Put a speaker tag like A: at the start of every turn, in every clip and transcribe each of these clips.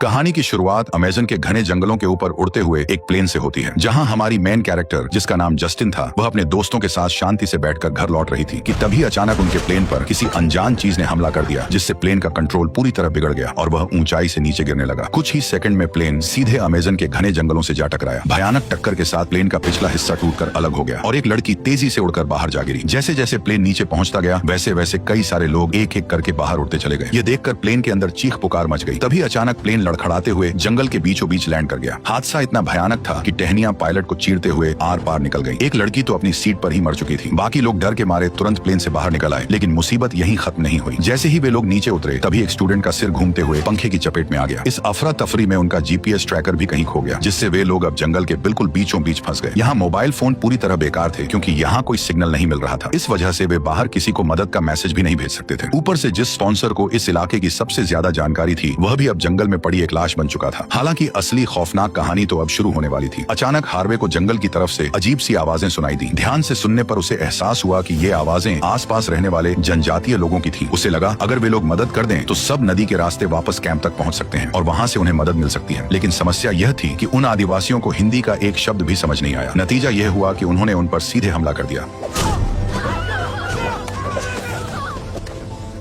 A: कहानी की शुरुआत अमेज़न के घने जंगलों के ऊपर उड़ते हुए एक प्लेन से होती है, जहां हमारी मेन कैरेक्टर जिसका नाम जस्टिन था, वह अपने दोस्तों के साथ शांति से बैठकर घर लौट रही थी कि तभी अचानक उनके प्लेन पर किसी अनजान चीज ने हमला कर दिया, जिससे प्लेन का कंट्रोल पूरी तरह बिगड़ गया और वह ऊंचाई से नीचे गिरने लगा। कुछ ही सेकंड में प्लेन सीधे अमेज़न के घने जंगलों से जा टकराया। भयानक टक्कर के साथ प्लेन का पिछला हिस्सा टूटकर अलग हो गया और एक लड़की तेजी से उड़कर बाहर जा गिरी। जैसे जैसे प्लेन नीचे पहुंचता गया, वैसे वैसे कई सारे लोग एक एक करके बाहर उड़ते चले गए। ये देखकर प्लेन के अंदर चीख पुकार मच गई। तभी अचानक प्लेन लड़खड़ाते हुए जंगल के बीचों बीच लैंड कर गया। हादसा इतना भयानक था कि टहनियां पायलट को चीरते हुए आर पार निकल गई। एक लड़की तो अपनी सीट पर ही मर चुकी थी। बाकी लोग डर के मारे तुरंत प्लेन से बाहर निकल आए, लेकिन मुसीबत यहीं खत्म नहीं हुई। जैसे ही वे लोग नीचे उतरे, तभी एक स्टूडेंट का सिर घूमते हुए पंखे की चपेट में आ गया। इस अफरा तफरी में उनका जीपीएस ट्रैकर भी कहीं खो गया, जिससे वे लोग अब जंगल के बिल्कुल बीचों बीच फंस गए। यहाँ मोबाइल फोन पूरी तरह बेकार थे, क्योंकि यहाँ कोई सिग्नल नहीं मिल रहा था। इस वजह से वे बाहर किसी को मदद का मैसेज भी नहीं भेज सकते थे। ऊपर से जिस स्पॉन्सर को इस इलाके की सबसे ज्यादा जानकारी थी, वह भी अब जंगल में पड़ी एक लाश बन चुका था। हालांकि असली खौफनाक कहानी तो अब शुरू होने वाली थी। अचानक हार्वे को जंगल की तरफ से अजीब सी आवाजें सुनाई दी। ध्यान से सुनने पर उसे एहसास हुआ कि ये आवाजें आसपास रहने वाले जनजातीय लोगों की थी। उसे लगा अगर वे लोग मदद कर दें तो सब नदी के रास्ते वापस कैंप तक पहुंच सकते हैं और वहां से उन्हें मदद मिल सकती है। लेकिन समस्या यह थी कि उन आदिवासियों को हिंदी का एक शब्द भी समझ नहीं आया। नतीजा यह हुआ कि उन्होंने उन पर सीधे हमला कर दिया।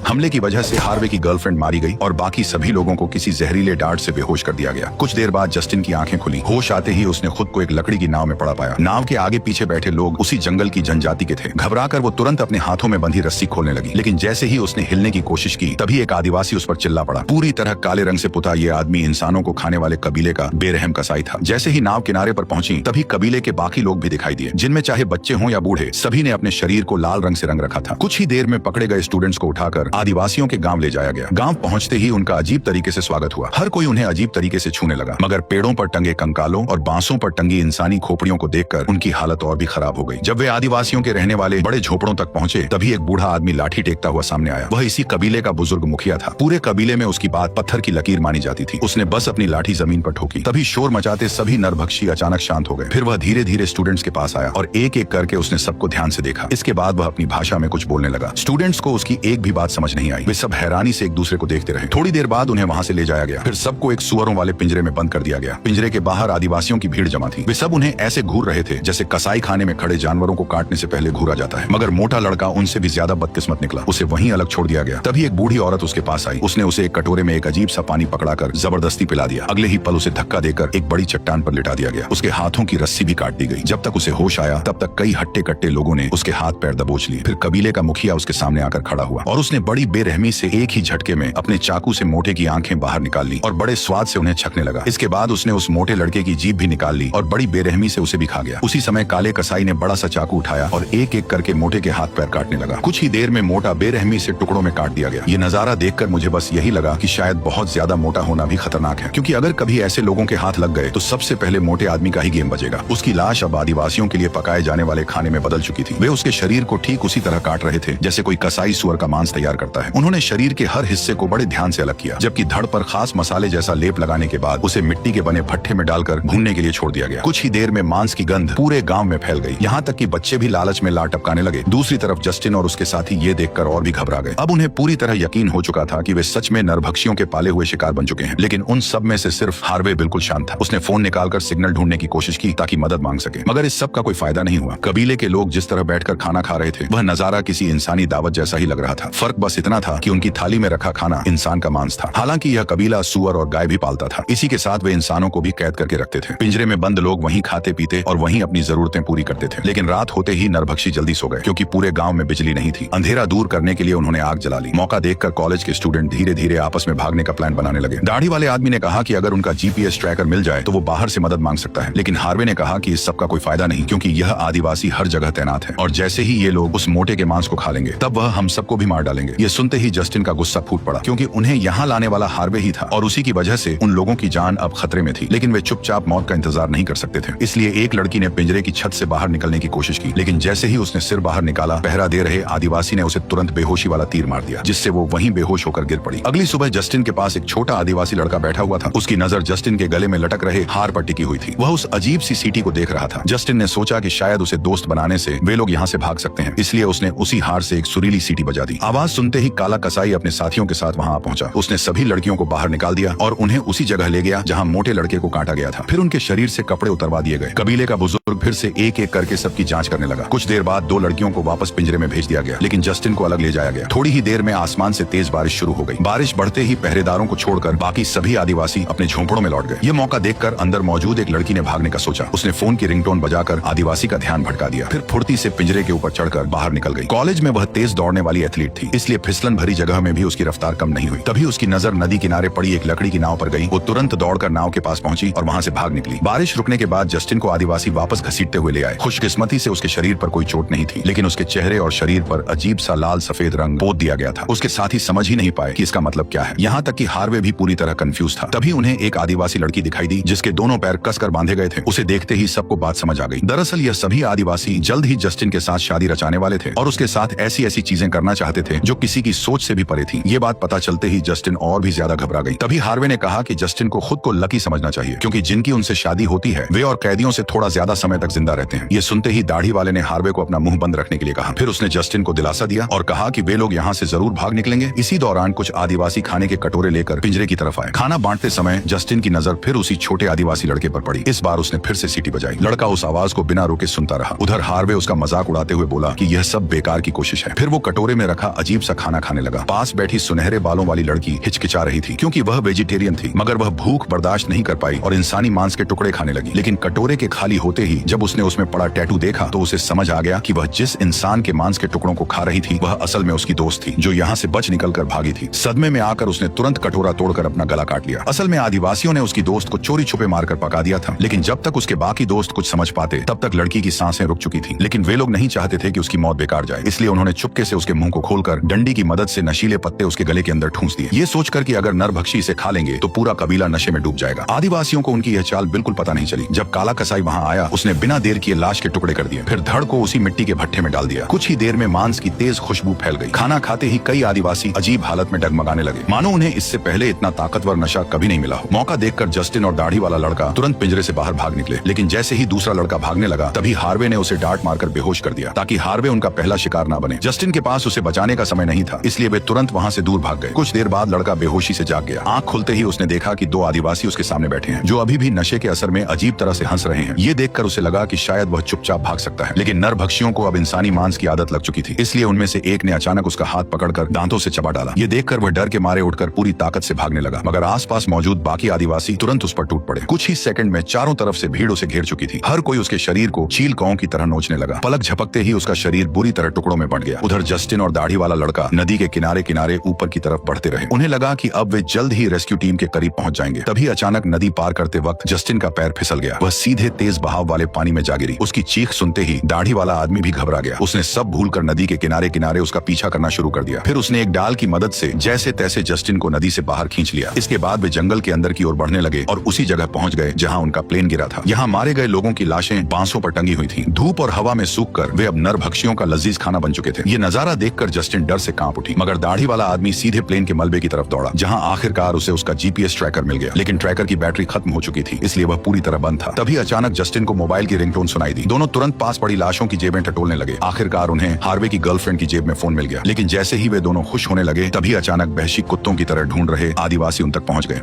A: हमले की वजह से हार्वे की गर्लफ्रेंड मारी गई और बाकी सभी लोगों को किसी जहरीले डार्ट से बेहोश कर दिया गया। कुछ देर बाद जस्टिन की आंखें खुली। होश आते ही उसने खुद को एक लकड़ी की नाव में पड़ा पाया। नाव के आगे पीछे बैठे लोग उसी जंगल की जनजाति के थे। घबराकर वो तुरंत अपने हाथों में बंधी रस्सी खोलने लगी, लेकिन जैसे ही उसने हिलने की कोशिश की, तभी एक आदिवासी उस पर चिल्ला पड़ा। पूरी तरह काले रंग से पुता ये आदमी इंसानों को खाने वाले कबीले का बेरहम कसाई था। जैसे ही नाव किनारे पर पहुंची, तभी कबीले के बाकी लोग भी दिखाई दिए, जिनमें चाहे बच्चे हों या बूढ़े, सभी ने अपने शरीर को लाल रंग से रंग रखा था। कुछ ही देर में पकड़े गए स्टूडेंट्स को उठाकर आदिवासियों के गांव ले जाया गया। गांव पहुंचते ही उनका अजीब तरीके से स्वागत हुआ। हर कोई उन्हें अजीब तरीके से छूने लगा, मगर पेड़ों पर टंगे कंकालों और बांसों पर टंगी इंसानी खोपड़ियों को देखकर उनकी हालत और भी खराब हो गई। जब वे आदिवासियों के रहने वाले बड़े झोपड़ों तक पहुंचे, तभी एक बूढ़ा आदमी लाठी टेकता हुआ सामने आया। वह इसी कबीले का बुजुर्ग मुखिया था। पूरे कबीले में उसकी बात पत्थर की लकीर मानी जाती थी। उसने बस अपनी लाठी जमीन पर ठोकी, तभी शोर मचाते सभी नरभक्षी अचानक शांत हो गए। फिर वह धीरे धीरे स्टूडेंट्स के पास आया और एक एक करके उसने सबको ध्यान से देखा। इसके बाद वह अपनी भाषा में कुछ बोलने लगा। स्टूडेंट्स को उसकी एक भी बात समझ नहीं आई। वे सब हैरानी से एक दूसरे को देखते रहे। थोड़ी देर बाद उन्हें वहां से ले जाया गया। फिर सबको एक सुअरों वाले पिंजरे में बंद कर दिया गया। पिंजरे के बाहर आदिवासियों की भीड़ जमा थी। वे सब उन्हें ऐसे घूर रहे थे जैसे कसाई खाने में खड़े जानवरों को काटने से पहले घूरा जाता है। मगर मोटा लड़का उनसे भी ज्यादा बदकिस्मत निकला। उसे वहीं अलग छोड़ दिया गया। तभी एक बूढ़ी औरत उसके पास आई। उसने उसे एक कटोरे में एक अजीब सा पानी पकड़ाकर जबरदस्ती पिला दिया। अगले ही पल उसे धक्का देकर एक बड़ी चट्टान पर लिटा दिया गया। उसके हाथों की रस्सी भी काट दी गई। जब तक उसे होश आया, तब तक कई हट्टे कट्टे लोगों ने उसके हाथ पैर दबोच लिए। फिर कबीले का मुखिया उसके सामने आकर खड़ा हुआ और उसने बड़ी बेरहमी से एक ही झटके में अपने चाकू से मोटे की आंखें बाहर निकाल ली और बड़े स्वाद से उन्हें छकने लगा। इसके बाद उसने उस मोटे लड़के की जीभ भी निकाल ली और बड़ी बेरहमी से उसे भी खा गया। उसी समय काले कसाई ने बड़ा सा चाकू उठाया और एक एक करके मोटे के हाथ पैर काटने लगा। कुछ ही देर में मोटा बेरहमी से टुकड़ों में काट दिया गया। ये नजारा देखकर मुझे बस यही लगा कि शायद बहुत ज्यादा मोटा होना भी खतरनाक है, क्योंकि अगर कभी ऐसे लोगों के हाथ लग गए तो सबसे पहले मोटे आदमी का ही गेम बजेगा। उसकी लाश अब आदिवासियों के लिए पकाए जाने वाले खाने में बदल चुकी थी। वे उसके शरीर को ठीक उसी तरह काट रहे थे जैसे कोई कसाई सुअर का मांस तैयार करता है। उन्होंने शरीर के हर हिस्से को बड़े ध्यान से अलग किया, जबकि धड़ पर खास मसाले जैसा लेप लगाने के बाद उसे मिट्टी के बने भट्ठे में डालकर भूनने के लिए छोड़ दिया गया। कुछ ही देर में मांस की गंध पूरे गांव में फैल गई। यहाँ तक कि बच्चे भी लालच में लार टपकाने लगे। दूसरी तरफ जस्टिन और उसके साथी ये देखकर और भी घबरा गए। अब उन्हें पूरी तरह यकीन हो चुका था कि वे सच में नरभक्षियों के पाले हुए शिकार बन चुके हैं। लेकिन उन सब में से सिर्फ हार्वे बिल्कुल शांत था। उसने फोन निकालकर सिग्नल ढूंढने की कोशिश की ताकि मदद मांग सके, मगर इस सब का कोई फायदा नहीं हुआ। कबीले के लोग जिस तरह बैठकर खाना खा रहे थे, वह नजारा किसी इंसानी दावत जैसा ही लग रहा था। फर्क बस इतना था कि उनकी थाली में रखा खाना इंसान का मांस था। हालांकि यह कबीला सुअर और गाय भी पालता था। इसी के साथ वे इंसानों को भी कैद करके रखते थे। पिंजरे में बंद लोग वहीं खाते पीते और वहीं अपनी जरूरतें पूरी करते थे। लेकिन रात होते ही नरभक्षी जल्दी सो गए, क्योंकि पूरे गांव में बिजली नहीं थी। अंधेरा दूर करने के लिए उन्होंने आग जला ली। मौका देखकर कॉलेज के स्टूडेंट धीरे धीरे आपस में भागने का प्लान बनाने लगे। दाढ़ी वाले आदमी ने कहा कि अगर उनका जीपीएस ट्रैकर मिल जाए तो वो बाहर से मदद मांग सकता है, लेकिन हार्वे ने कहा कि इस सब का कोई फायदा नहीं, क्योंकि यह आदिवासी हर जगह तैनात है और जैसे ही ये लोग उस मोटे के मांस को खा लेंगे, तब वह हम सबको भी मार डालेंगे। ये सुनते ही जस्टिन का गुस्सा फूट पड़ा, क्योंकि उन्हें यहाँ लाने वाला हार्वे ही था और उसी की वजह से उन लोगों की जान अब खतरे में थी। लेकिन वे चुपचाप मौत का इंतजार नहीं कर सकते थे। इसलिए एक लड़की ने पिंजरे की छत से बाहर निकलने की कोशिश की, लेकिन जैसे ही उसने सिर बाहर निकाला, पहरा दे रहे आदिवासी ने उसे तुरंत बेहोशी वाला तीर मार दिया, जिससे वो वहीं बेहोश होकर गिर पड़ी। अगली सुबह जस्टिन के पास एक छोटा आदिवासी लड़का बैठा हुआ था। उसकी नजर जस्टिन के गले में लटक रहे हार पर टिकी हुई थी। वह उस अजीब सी सीटी को देख रहा था। जस्टिन ने सोचा कि शायद उसे दोस्त बनाने से वे लोग यहाँ से भाग सकते हैं, इसलिए उसने उसी हार से एक सुरीली सीटी बजा दी। आवाज सुनते सुनते ही काला कसाई अपने साथियों के साथ वहां पहुंचा। उसने सभी लड़कियों को बाहर निकाल दिया और उन्हें उसी जगह ले गया जहां मोटे लड़के को काटा गया था। फिर उनके शरीर से कपड़े उतरवा दिए गए। कबीले का बुजुर्ग फिर से एक एक करके सबकी जांच करने लगा। कुछ देर बाद 2 लड़कियों को वापस पिंजरे में भेज दिया गया, लेकिन जस्टिन को अलग ले जाया गया। थोड़ी ही देर में आसमान से तेज बारिश शुरू हो गई। बारिश बढ़ते ही पहरेदारों को छोड़कर बाकी सभी आदिवासी अपने झोंपड़ों में लौट गए। ये मौका देखकर अंदर मौजूद एक लड़की ने भागने का सोचा। उसने फोन की रिंगटोन बजाकर आदिवासी का ध्यान भटका दिया, फिर फुर्ती से पिंजरे के ऊपर चढ़कर बाहर निकल गई। कॉलेज में वह तेज दौड़ने वाली एथलीट थी, इसलिए फिसलन भरी जगह में भी उसकी रफ्तार कम नहीं हुई। तभी उसकी नजर नदी किनारे पड़ी एक लकड़ी की नाव पर गई। वो तुरंत दौड़कर नाव के पास पहुंची और वहां से भाग निकली। बारिश रुकने के बाद जस्टिन को आदिवासी वापस घसीटते हुए ले आए। खुशकिस्मती से उसके शरीर पर कोई चोट नहीं थी, लेकिन उसके चेहरे और शरीर पर अजीब सा लाल सफेद रंग पोत दिया गया था। उसके साथी समझ ही नहीं पाए कि इसका मतलब क्या है। यहाँ तक कि हार्वे भी पूरी तरह कंफ्यूज था। तभी उन्हें एक आदिवासी लड़की दिखाई दी जिसके दोनों पैर कसकर बांधे गए थे। उसे देखते ही सबको बात समझ आ गई। दरअसल यह सभी आदिवासी जल्द ही जस्टिन के साथ शादी रचाने वाले थे और उसके साथ ऐसी ऐसी चीजें करना चाहते थे जो किसी की सोच से भी परे थी। ये बात पता चलते ही जस्टिन और भी ज्यादा घबरा गई। तभी हार्वे ने कहा कि जस्टिन को खुद को लकी समझना चाहिए, क्योंकि जिनकी उनसे शादी होती है वे और कैदियों से थोड़ा ज्यादा समय तक जिंदा रहते हैं। ये सुनते ही दाढ़ी वाले ने हार्वे को अपना मुंह बंद रखने के लिए कहा। फिर उसने जस्टिन को दिलासा दिया और कहा कि वे लोग यहाँ से जरूर भाग निकलेंगे। इसी दौरान कुछ आदिवासी खाने के कटोरे लेकर पिंजरे की तरफ आए। खाना बांटते समय जस्टिन की नजर फिर उसी छोटे आदिवासी लड़के पर पड़ी। इस बार उसने फिर से सीटी बजाई। लड़का उस आवाज को बिना रुके सुनता रहा। उधर हार्वे उसका मजाक उड़ाते हुए बोला कि यह सब बेकार की कोशिश है। फिर वो कटोरे में रखा अजीब सा खाना खाने लगा। पास बैठी सुनहरे बालों वाली लड़की हिचकिचा रही थी, क्योंकि वह वेजिटेरियन थी, मगर वह भूख बर्दाश्त नहीं कर पाई और इंसानी मांस के टुकड़े खाने लगी। लेकिन कटोरे के खाली होते ही जब उसने उसमें पड़ा टैटू देखा तो उसे समझ आ गया कि वह जिस इंसान के मांस के टुकड़ों को खा रही थी वह असल में उसकी दोस्त थी, जो यहाँ से बच निकल कर भागी थी। सदमे में आकर उसने तुरंत कटोरा तोड़कर अपना गला काट लिया। असल में आदिवासियों ने उसकी दोस्त को चोरी छुपे मारकर पका दिया था, लेकिन जब तक उसके बाकी दोस्त कुछ समझ पाते तब तक लड़की की सांसें रुक चुकी थी। लेकिन वे लोग नहीं चाहते थे कि उसकी मौत बेकार जाए, इसलिए उन्होंने चुपके से उसके मुंह को खोलकर डंडी की मदद से नशीले पत्ते उसके गले के अंदर ठूंस दिए, ये सोचकर कि अगर नरभक्षी इसे खा लेंगे तो पूरा कबीला नशे में डूब जाएगा। आदिवासियों को उनकी यह चाल बिल्कुल पता नहीं चली। जब काला कसाई वहां आया उसने बिना देर किए लाश के टुकड़े कर दिए, फिर धड़ को उसी मिट्टी के भट्ठे में डाल दिया। कुछ ही देर में मांस की तेज खुशबू फैल गई। खाना खाते ही कई आदिवासी अजीब हालत में डगमगाने लगे, मानो उन्हें इससे पहले इतना ताकतवर नशा कभी नहीं मिला हो। मौका देखकर जस्टिन और दाढ़ी वाला लड़का तुरंत पिंजरे से बाहर भाग निकले, लेकिन जैसे ही दूसरा लड़का भागने लगा तभी हार्वे ने उसे डांट मारकर बेहोश कर दिया, ताकि हार्वे उनका पहला शिकार न बने। जस्टिन के पास उसे बचाने का समय नहीं था, इसलिए वे तुरंत वहां से दूर भाग गए। कुछ देर बाद लड़का बेहोशी से जाग गया। आंख खुलते ही उसने देखा कि 2 आदिवासी उसके सामने बैठे हैं, जो अभी भी नशे के असर में अजीब तरह से हंस रहे हैं। ये देखकर उसे लगा कि शायद वह चुपचाप भाग सकता है, लेकिन नरभक्षियों को अब इंसानी मांस की आदत लग चुकी थी, इसलिए उनमें से एक ने अचानक उसका हाथ पकड़कर दांतों से चबा डाला। ये देखकर वह डर के मारे उठकर पूरी ताकत से भागने लगा, मगर आसपास मौजूद बाकी आदिवासी तुरंत उस पर टूट पड़े। कुछ ही सेकंड में चारों तरफ से भीड़ उसे घेर चुकी थी। हर कोई उसके शरीर को चील कौओं की तरह नोचने लगा। पलक झपकते ही उसका शरीर बुरी तरह टुकड़ों में बंट गया। उधर जस्टिन और दाढ़ी वाला लड़का नदी के किनारे किनारे ऊपर की तरफ बढ़ते रहे। उन्हें लगा कि अब वे जल्द ही रेस्क्यू टीम के करीब पहुंच जाएंगे। तभी अचानक नदी पार करते वक्त जस्टिन का पैर फिसल गया। वह सीधे तेज बहाव वाले पानी में जा गिरी। उसकी चीख सुनते ही दाढ़ी वाला आदमी भी घबरा गया। उसने सब भूलकर नदी के किनारे किनारे उसका पीछा करना शुरू कर दिया। फिर उसने एक डाल की मदद से जैसे तैसे जस्टिन को नदी से बाहर खींच लिया। इसके बाद वे जंगल के अंदर की ओर बढ़ने लगे और उसी जगह पहुंच गए जहां उनका प्लेन गिरा था। यहाँ मारे गए लोगों की लाशें बांसों पर टंगी हुई थी। धूप और हवा में सूखकर वे अब नरभक्षियों का लजीज खाना बन चुके थे। ये नजारा देखकर जस्टिन डर से कांप उठी, मगर दाढ़ी वाला आदमी सीधे प्लेन के मलबे की तरफ दौड़ा, जहां आखिरकार उसे उसका जीपीएस ट्रैकर मिल गया। लेकिन ट्रैकर की बैटरी खत्म हो चुकी थी, इसलिए वह पूरी तरह बंद था। तभी अचानक जस्टिन को मोबाइल की रिंगटोन सुनाई दी। दोनों तुरंत पास पड़ी लाशों की जेबें टटोलने लगे। आखिरकार उन्हें हार्वे की गर्लफ्रेंड की जेब में फोन मिल गया। लेकिन जैसे ही वे दोनों खुश होने लगे तभी अचानक वहशी कुत्तों की तरह ढूंढ रहे आदिवासी उन तक पहुंच गए।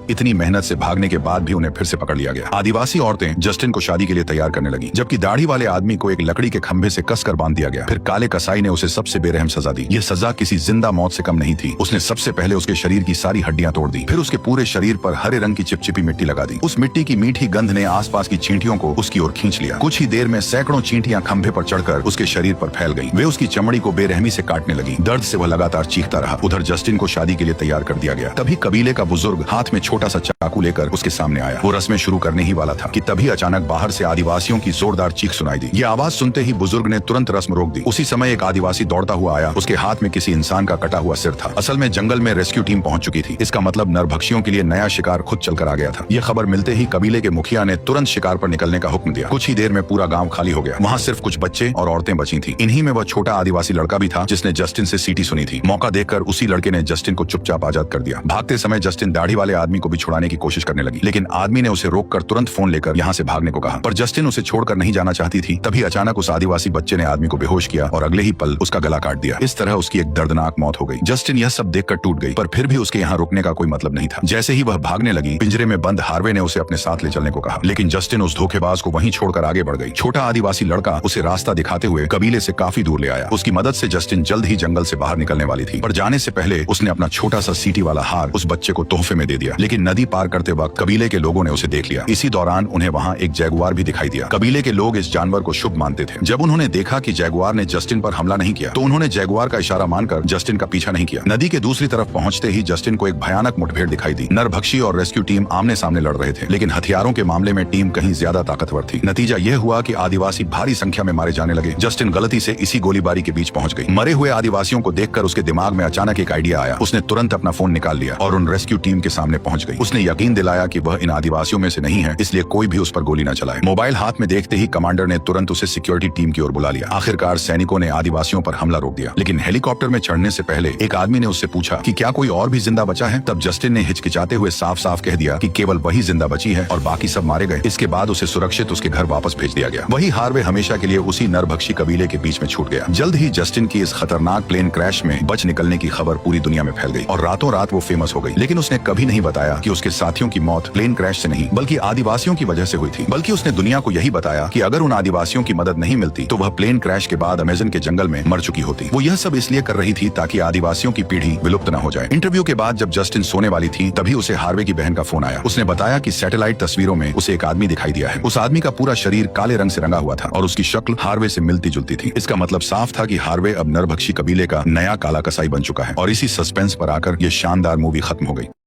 A: इतनी मेहनत से भागने के बाद भी उन्हें फिर से पकड़ लिया गया। आदिवासी औरतें जस्टिन को शादी के लिए तैयार करने लगी, जबकि दाढ़ी वाले आदमी को एक लकड़ी के खंभे से कसकर बांध दिया गया। फिर काले कसाई ने उसे सबसे बेरहम सजा दी। यह सजा किसी जिंदा मौत से कम नहीं थी। उसने सबसे पहले उसके शरीर की सारी हड्डियां तोड़ दी, फिर उसके पूरे शरीर पर हरे रंग की चिपचिपी मिट्टी लगा दी। उस मिट्टी की मीठी गंध ने आसपास की चींटियों को उसकी ओर खींच लिया। कुछ ही देर में सैकड़ों चींटियां खंभे पर चढ़कर उसके शरीर पर फैल गईं। वे उसकी चमड़ी को बेरहमी से काटने लगी। दर्द से वह लगातार चीखता रहा। उधर जस्टिन को शादी के लिए तैयार कर दिया गया। तभी कबीले का बुजुर्ग हाथ में छोटा सा चाकू लेकर उसके सामने आया। वो रस्में शुरू करने ही वाला था कि तभी अचानक बाहर से आदिवासियों की जोरदार चीख सुनाई दी। ये आवाज सुनते ही बुजुर्ग ने तुरंत रस्म रोक दी। उसी समय एक आदिवासी दौड़ता हुआ आया। उसके हाथ में किसी इंसान का कटा हुआ सिर था। असल में जंगल में रेस्क्यू टीम पहुंच चुकी थी। इसका मतलब नरभक्षियों के लिए नया शिकार खुद चलकर आ गया था। यह खबर मिलते ही कबीले के मुखिया ने तुरंत शिकार पर निकलने का हुक्म दिया। कुछ ही देर में पूरा गांव खाली हो गया। वहां सिर्फ कुछ बच्चे और औरतें बची थी। इन्हीं में वह छोटा आदिवासी लड़का भी था जिसने जस्टिन से सीटी सुनी थी। मौका देखकर उसी लड़के ने जस्टिन को चुपचाप आजाद कर दिया। भागते समय जस्टिन दाढ़ी वाले आदमी को भी छुड़ाने की कोशिश करने लगी, लेकिन आदमी ने उसे रोककर तुरंत फोन लेकर यहाँ से भागने को कहा। पर जस्टिन उसे छोड़कर नहीं जाना चाहती थी। तभी अचानक उस आदिवासी बच्चे ने आदमी को बेहोश किया और अगले ही पल उसका गला काट दिया। इस तरह उसकी एक दर्दनाक मौत हो गई। जस्टिन यह सब देखकर टूट गई, पर फिर भी उसके यहाँ रुकने का कोई मतलब नहीं था। जैसे ही वह भागने लगी, पिंजरे में बंद हार्वे ने उसे अपने साथ ले चलने को कहा, लेकिन जस्टिन उस धोखेबाज को वहीं छोड़कर आगे बढ़ गई। छोटा आदिवासी लड़का उसे रास्ता दिखाते हुए कबीले से काफी दूर ले आया। उसकी मदद से जस्टिन जल्द ही जंगल से बाहर निकलने वाली थी, पर जाने से पहले उसने अपना छोटा सा सीटी वाला हार उस बच्चे को तोहफे में दे दिया। लेकिन नदी पार करते वक्त कबीले के लोगों ने उसे देख लिया। इसी दौरान उन्हें वहाँ एक जैगुआर भी दिखाई दिया। कबीले के लोग इस जानवर को शुभ मानते थे। जब उन्होंने देखा कि जैगुआर ने जस्टिन पर हमला नहीं किया, तो उन्होंने जैगुआर का इशारा मानकर जस्टिन का पीछा नहीं किया। नदी के दूसरी तरफ पहुंचते ही जस्टिन को एक भयानक मुठभेड़ दिखाई दी। नरभक्षी और रेस्क्यू टीम आमने सामने लड़ रहे थे, लेकिन हथियारों के मामले में टीम कहीं ज्यादा ताकतवर थी। नतीजा यह हुआ कि आदिवासी भारी संख्या में मारे जाने लगे। जस्टिन गलती से इसी गोलीबारी के बीच पहुंच गई। मरे हुए आदिवासियों को देखकर उसके दिमाग में अचानक एक आइडिया आया। उसने तुरंत अपना फोन निकाल लिया और उन रेस्क्यू टीम के सामने पहुंच गई। उसने यकीन दिलाया कि वह इन आदिवासियों में से नहीं है, इसलिए कोई भी उस पर गोली न चलाए। मोबाइल हाथ में देखते ही कमांडर ने तुरंत उसे सिक्योरिटी टीम की ओर बुला लिया। आखिरकार सैनिकों ने आदिवासियों पर हमला रोक दिया, लेकिन हेलीकॉप्टर में चढ़ने से पहले एक आदमी ने उससे पूछा कि क्या कोई और भी जिंदा बचा है। तब जस्टिन ने हिचकिचाते हुए साफ साफ कह दिया कि केवल वही जिंदा बची है और बाकी सब मारे गए। इसके बाद उसे सुरक्षित उसके घर वापस भेज दिया गया। वही हार्वे हमेशा के लिए उसी नरभक्षी कबीले के बीच में छूट गया। जल्द ही जस्टिन की इस खतरनाक प्लेन क्रैश में बच निकलने की खबर पूरी दुनिया में फैल गई और रातों रात वो फेमस हो गई। लेकिन उसने कभी नहीं बताया कि उसके साथियों की मौत प्लेन क्रैश से नहीं बल्कि आदिवासियों की वजह से हुई थी। बल्कि उसने दुनिया को यही बताया कि अगर उन आदिवासियों की मदद नहीं मिलती तो वह प्लेन क्रैश के बाद अमेज़न के जंगल में मर चुकी होती। वो यह सब इसलिए कर रही थी ताकि आदिवासियों की पीढ़ी विलुप्त न हो जाए। इंटरव्यू के बाद जब जस्टिन सोने वाली थी, तभी उसे हार्वे की बहन का फोन आया। उसने बताया कि सैटेलाइट तस्वीरों में उसे एक आदमी दिखाई दिया है। उस आदमी का पूरा शरीर काले रंग से रंगा हुआ था और उसकी शक्ल हार्वे से मिलती जुलती थी। इसका मतलब साफ था कि हार्वे अब नरभक्षी कबीले का नया काला कसाई बन चुका है। और इसी सस्पेंस पर आकर यह शानदार मूवी खत्म हो गई।